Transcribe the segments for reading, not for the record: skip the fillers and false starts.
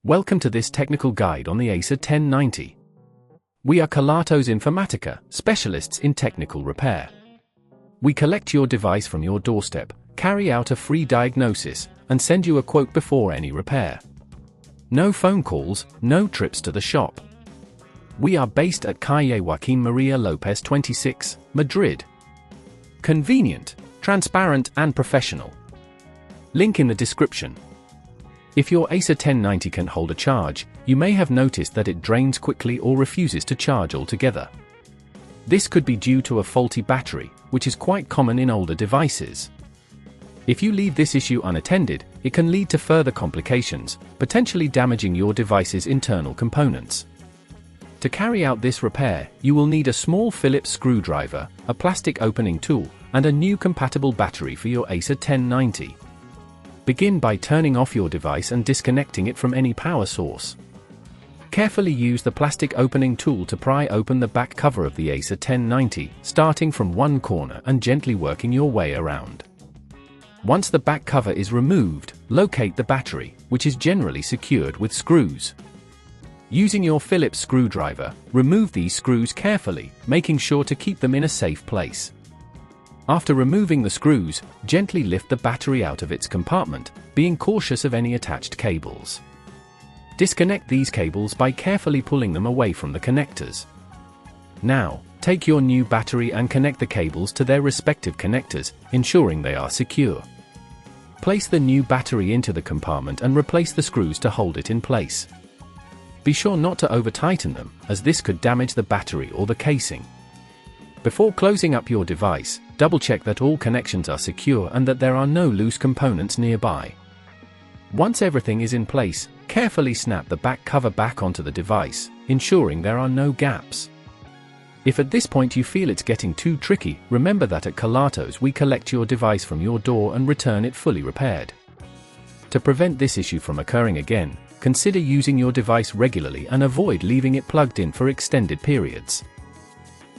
Welcome to this technical guide on the Acer 1090. We are Kelatos Informatica, specialists in technical repair. We collect your device from your doorstep, carry out a free diagnosis, and send you a quote before any repair. No phone calls, no trips to the shop. We are based at Calle Joaquín María López 26, Madrid. Convenient, transparent and professional. Link in the description. If your Acer 1090 can hold a charge, you may have noticed that it drains quickly or refuses to charge altogether. This could be due to a faulty battery, which is quite common in older devices. If you leave this issue unattended, it can lead to further complications, potentially damaging your device's internal components. To carry out this repair, you will need a small Phillips screwdriver, a plastic opening tool, and a new compatible battery for your Acer 1090. Begin by turning off your device and disconnecting it from any power source. Carefully use the plastic opening tool to pry open the back cover of the Acer 1090, starting from one corner and gently working your way around. Once the back cover is removed, locate the battery, which is generally secured with screws. Using your Phillips screwdriver, remove these screws carefully, making sure to keep them in a safe place. After removing the screws, gently lift the battery out of its compartment, being cautious of any attached cables. Disconnect these cables by carefully pulling them away from the connectors. Now, take your new battery and connect the cables to their respective connectors, ensuring they are secure. Place the new battery into the compartment and replace the screws to hold it in place. Be sure not to over-tighten them, as this could damage the battery or the casing. Before closing up your device, double-check that all connections are secure and that there are no loose components nearby. Once everything is in place, carefully snap the back cover back onto the device, ensuring there are no gaps. If at this point you feel it's getting too tricky, remember that at Kelatos we collect your device from your door and return it fully repaired. To prevent this issue from occurring again, consider using your device regularly and avoid leaving it plugged in for extended periods.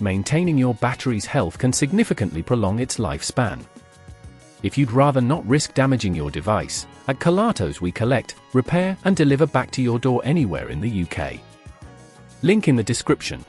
Maintaining your battery's health can significantly prolong its lifespan. If you'd rather not risk damaging your device, at Kelatos we collect, repair and deliver back to your door anywhere in the UK. Link in the description.